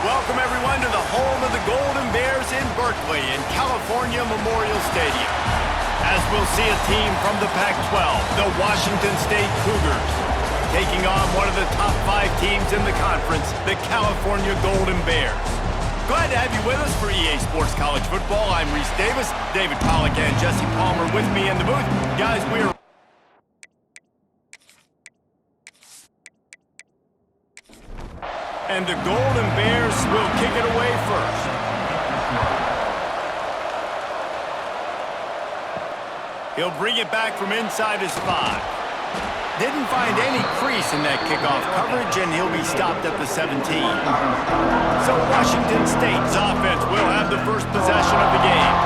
Welcome, everyone, to the home of the Golden Bears in Berkeley in California Memorial Stadium. As we'll see a team from the Pac-12, the Washington State Cougars, taking on one of the top 5 teams in the conference, the California Golden Bears. Glad to have you with us for EA Sports College Football. I'm Reese Davis, David Pollack and Jesse Palmer with me in the booth. Guys, we're and the Golden Bears will kick it away first. He'll bring it back from inside his 5. Didn't find any crease in that kickoff coverage, and he'll be stopped at the 17. So Washington State's offense will have the first possession of the game.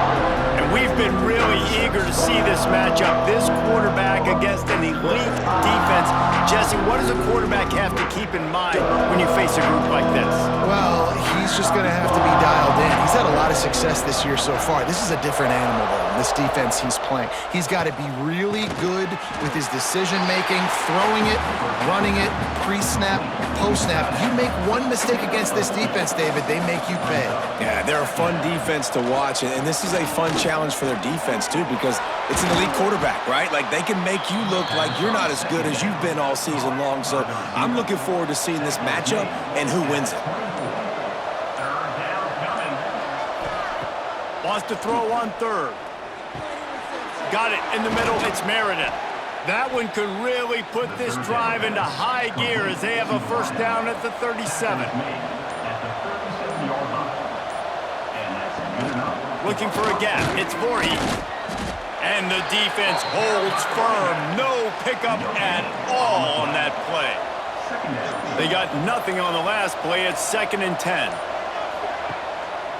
And we've been really eager to see this matchup. This quarterback against an elite defense. Jesse, what does a quarterback have to keep in mind when you face a group like this? Well, he's just going to have to be dialed in. He's had a lot of success this year so far. This is a different animal, though, in this defense he's playing. He's got to be really good with his decision-making, throwing it, running it, pre-snap, post-snap. You make one mistake against this defense, David, they make you pay. Yeah, they're a fun defense to watch, and this is a fun challenge for their defense, too, because it's an elite quarterback, right? Like, they can make you look like you're not as good as you've been all season long, so I'm looking forward to seeing this matchup and who wins it. Wants to throw on third. Got it in the middle, it's Meredith. That one could really put this drive into high gear as they have a first down at the 37. Looking for a gap, it's Voorhees. And the defense holds firm. No pickup at all on that play. They got nothing on the last play. It's 2nd and 10.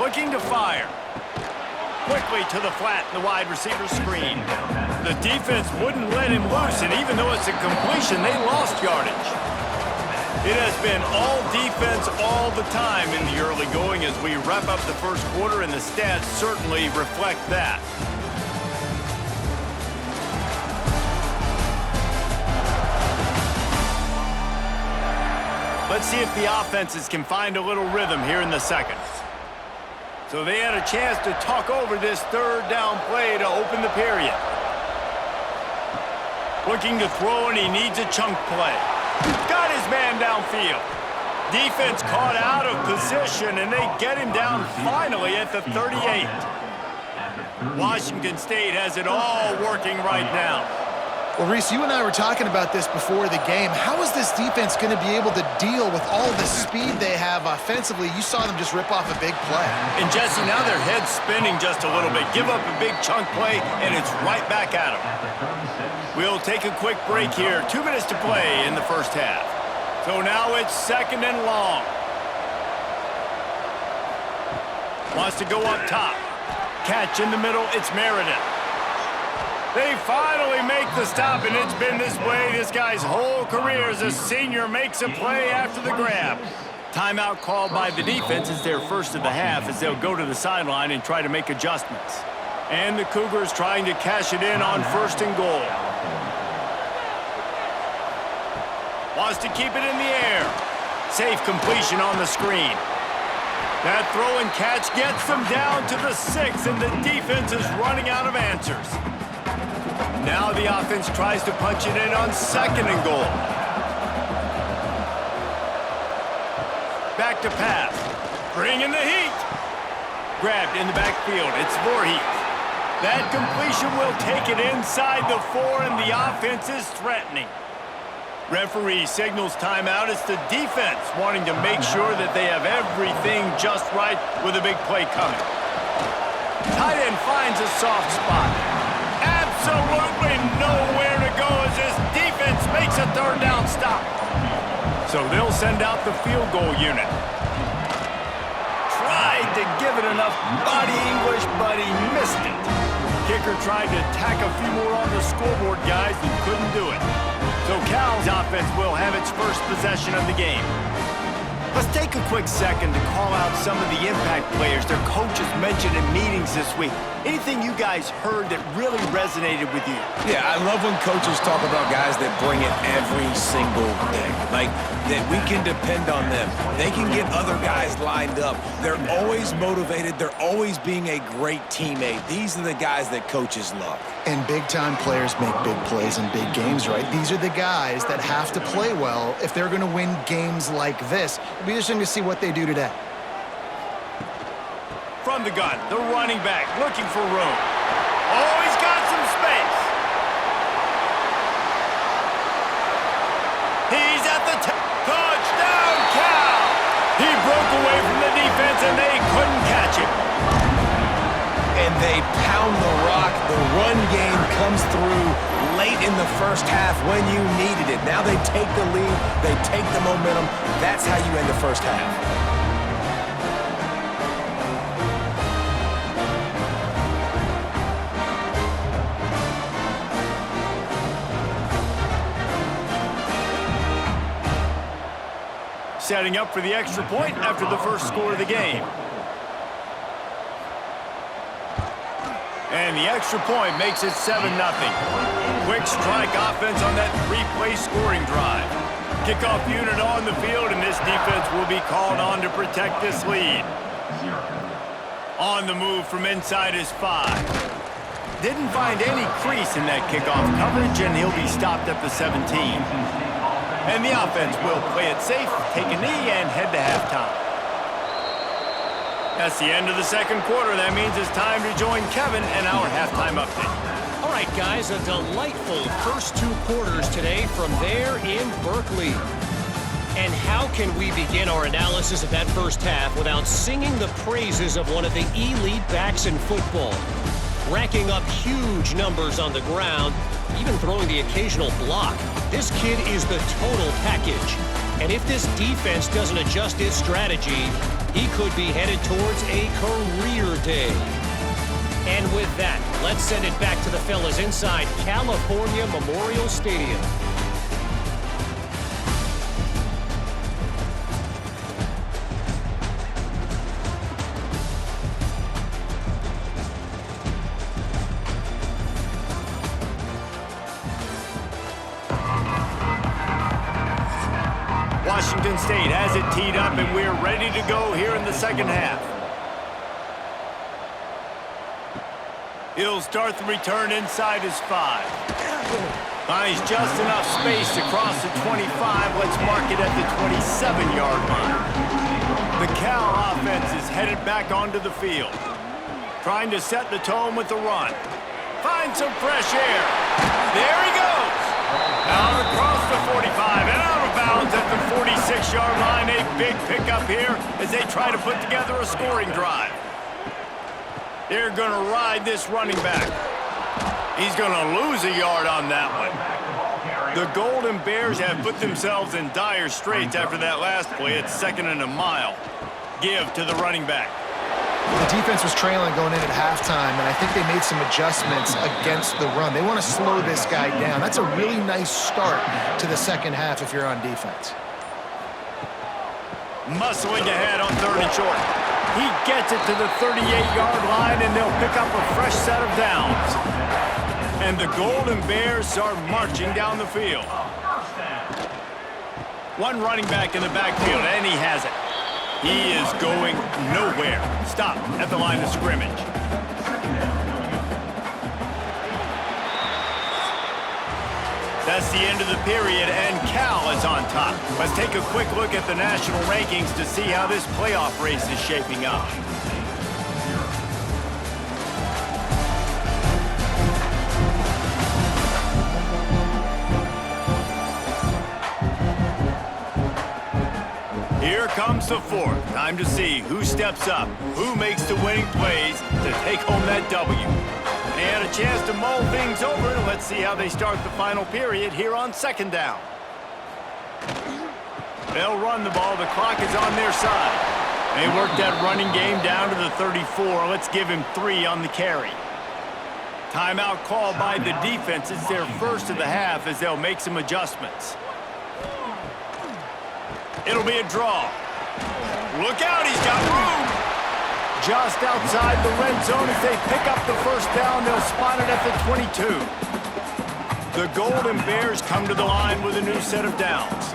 Looking to fire. Quickly to the flat in the wide receiver screen. The defense wouldn't let him loose, and even though it's a completion, they lost yardage. It has been all defense all the time in the early going as we wrap up the first quarter, and the stats certainly reflect that. Let's see if the offenses can find a little rhythm here in the second. So they had a chance to talk over this third down play to open the period. Looking to throw, and he needs a chunk play. Got his man downfield. Defense caught out of position, and they get him down finally at the 38. Washington State has it all working right now. Well, Reese, you and I were talking about this before the game. How is this defense going to be able to deal with all the speed they have offensively? You saw them just rip off a big play. And, Jesse, now their head's spinning just a little bit. Give up a big chunk play, and it's right back at them. We'll take a quick break here. 2 minutes to play in the first half. So now it's 2nd and long. Wants to go up top. Catch in the middle. It's Meredith. They finally make the stop, and it's been this way this guy's whole career as a senior makes a play after the grab. Timeout called by the defense is their first of the half as they'll go to the sideline and try to make adjustments. And the Cougars trying to cash it in on 1st and goal. Wants to keep it in the air. Safe completion on the screen. That throw and catch gets them down to the 6, and the defense is running out of answers. Now the offense tries to punch it in on 2nd and goal. Back to pass. Bring in the heat. Grabbed in the backfield. It's Voorhees. That completion will take it inside the 4, and the offense is threatening. Referee signals timeout. It's the defense wanting to make sure that they have everything just right with a big play coming. Tight end finds a soft spot. Absolutely nowhere to go as this defense makes a 3rd down stop. So they'll send out the field goal unit. Tried to give it enough body English, but he missed it. Kicker tried to tack a few more on the scoreboard, guys, and couldn't do it. So Cal's offense will have its first possession of the game. Let's take a quick second to call out some of the impact players their coaches mentioned in meetings this week. Anything you guys heard that really resonated with you? Yeah, I love when coaches talk about guys that bring it every single day. Like, that we can depend on them. They can get other guys lined up. They're always motivated. They're always being a great teammate. These are the guys that coaches love. And big-time players make big plays in big games, right? These are the guys that have to play well if they're going to win games like this. It'll be interesting to see what they do today. From the gun, the running back looking for room. Oh, he's got some space. He's at the touchdown, Cal. He broke away from the defense and they couldn't catch him. And they pound the rock. The run game comes through late in the first half when you needed it. Now they take the lead. They take the momentum. That's how you end the first half. Setting up for the extra point after the first score of the game. And the extra point makes it 7-0. Quick strike offense on that three-play scoring drive. Kickoff unit on the field, and this defense will be called on to protect this lead. On the move from inside his 5. Didn't find any crease in that kickoff coverage, and he'll be stopped at the 17. And the offense will play it safe, take a knee, and head to halftime. That's the end of the second quarter. That means it's time to join Kevin and our halftime update. All right, guys, a delightful first 2 quarters today from there in Berkeley. And how can we begin our analysis of that first half without singing the praises of one of the elite backs in football? Racking up huge numbers on the ground, even throwing the occasional block. This kid is the total package. And if this defense doesn't adjust its strategy, he could be headed towards a career day. And with that, let's send it back to the fellas inside California Memorial Stadium. Washington State has it teed up, and we're ready to go here in the second half. He'll start the return inside his 5. Finds just enough space to cross the 25. Let's mark it at the 27-yard line. The Cal offense is headed back onto the field. Trying to set the tone with the run. Finds some fresh air. There he goes. Out across the 45 and out of bounds at the 46-yard line. A big pickup here as they try to put together a scoring drive. They're going to ride this running back. He's going to lose a yard on that one. The Golden Bears have put themselves in dire straits after that last play. It's 2nd and a mile. Give to the running back. The defense was trailing going in at halftime, and I think they made some adjustments against the run. They want to slow this guy down. That's a really nice start to the second half if you're on defense. Muscling ahead on 3rd and short. He gets it to the 38-yard line, and they'll pick up a fresh set of downs. And the Golden Bears are marching down the field. One running back in the backfield, and he has it. He is going nowhere. Stop at the line of scrimmage. That's the end of the period, and Cal is on top. Let's take a quick look at the national rankings to see how this playoff race is shaping up. Here comes the 4th. Time to see who steps up, who makes the winning plays to take home that W. And a chance to mull things over. Let's see how they start the final period here on 2nd down. They'll run the ball. The clock is on their side. They work that running game down to the 34. Let's give him 3 on the carry. Timeout called by the defense. It's their first of the half as they'll make some adjustments. It'll be a draw. Look out, he's got room. Just outside the red zone as they pick up the first down. They'll spot it at the 22. The Golden Bears come to the line with a new set of downs.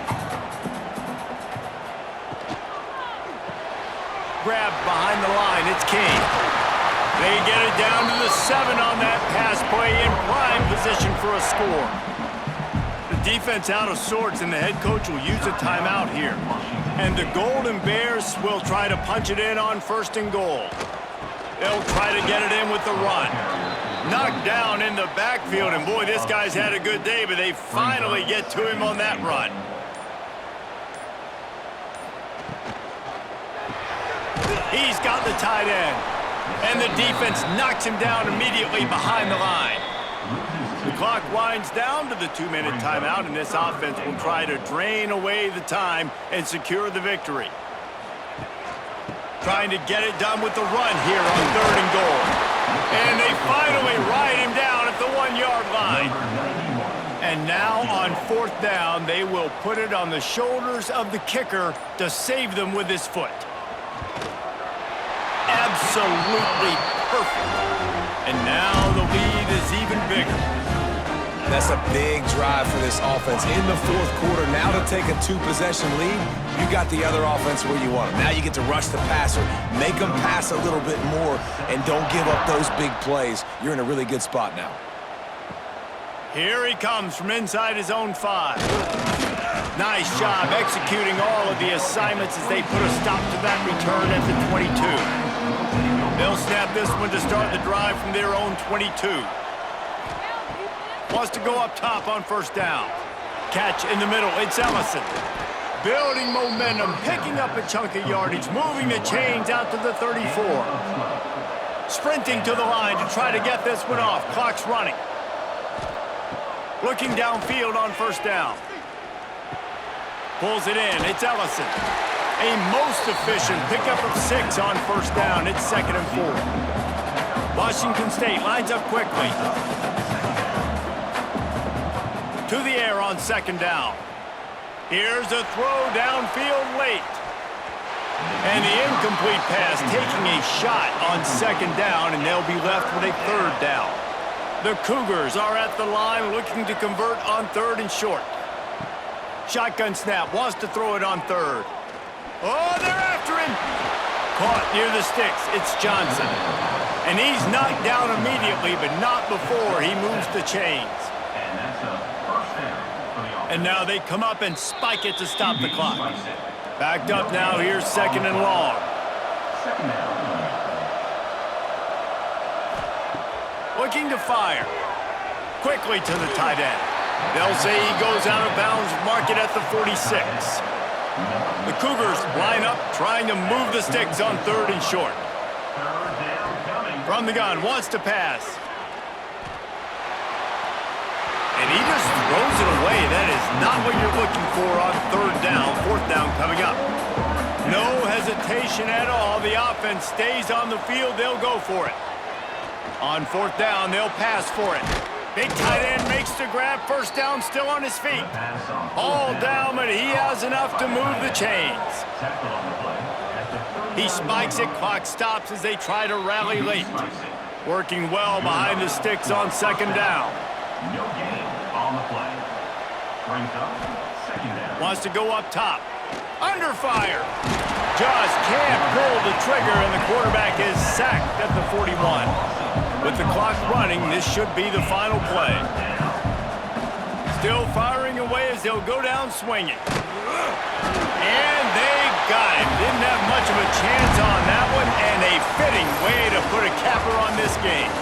Grabbed behind the line, it's King. They get it down to the 7 on that pass play in prime position for a score. The defense out of sorts, and the head coach will use a timeout here. And the Golden Bears will try to punch it in on 1st and goal. They'll try to get it in with the run. Knocked down in the backfield, and boy, this guy's had a good day, but they finally get to him on that run. He's got the tight end, and the defense knocks him down immediately behind the line. The clock winds down to the 2-minute timeout, and this offense will try to drain away the time and secure the victory. Trying to get it done with the run here on 3rd and goal. And they finally ride him down at the 1-yard line. And now on 4th down, they will put it on the shoulders of the kicker to save them with his foot. Absolutely perfect. And now the lead is even bigger. That's a big drive for this offense in the 4th quarter. Now to take a 2-possession lead, you got the other offense where you want them. Now you get to rush the passer, make them pass a little bit more, and don't give up those big plays. You're in a really good spot now. Here he comes from inside his own 5. Nice job executing all of the assignments as they put a stop to that return at the 22. They'll snap this one to start the drive from their own 22. Wants to go up top on 1st down. Catch in the middle, it's Ellison. Building momentum, picking up a chunk of yardage, moving the chains out to the 34. Sprinting to the line to try to get this one off. Clock's running. Looking downfield on 1st down. Pulls it in, it's Ellison. A most efficient pickup of 6 on 1st down. It's 2nd and 4. Washington State lines up quickly. To the air on 2nd down. Here's a throw downfield late. And the incomplete pass taking a shot on 2nd down, and they'll be left with a 3rd down. The Cougars are at the line looking to convert on 3rd and short. Shotgun snap, wants to throw it on 3rd. Oh, they're after him. Caught near the sticks, it's Johnson. And he's knocked down immediately, but not before he moves the chains. And now they come up and spike it to stop the clock. Backed up now, here's 2nd and long. Looking to fire. Quickly to the tight end. They'll say he goes out of bounds, mark it at the 46. The Cougars line up, trying to move the sticks on 3rd and short. From the gun, wants to pass. And he just throws it away. That is not what you're looking for on 3rd down. 4th down coming up. No hesitation at all. The offense stays on the field. They'll go for it. On 4th down, they'll pass for it. Big tight end makes the grab. 1st down, still on his feet. All down, but he has enough to move the chains. He spikes it. Clock stops as they try to rally late. Working well behind the sticks on 2nd down. No gain on the play. Brings up 2nd down. Wants to go up top. Under fire. Just can't pull the trigger, and the quarterback is sacked at the 41. With the clock running, this should be the final play. Still firing away as they'll go down swinging. And they got him. Didn't have much of a chance on that one, and a fitting way to put a capper on this game.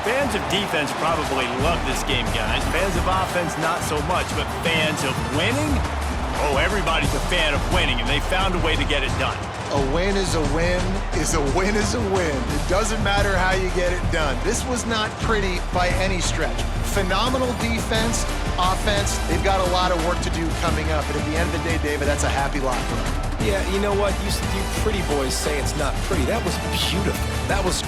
Fans of defense probably love this game, guys. Fans of offense, not so much, but fans of winning? Oh, everybody's a fan of winning, and they found a way to get it done. A win is a win is a win is a win. It doesn't matter how you get it done. This was not pretty by any stretch. Phenomenal defense, offense. They've got a lot of work to do coming up. But at the end of the day, David, that's a happy lot for them. Yeah, you know what? You pretty boys say it's not pretty. That was beautiful. That was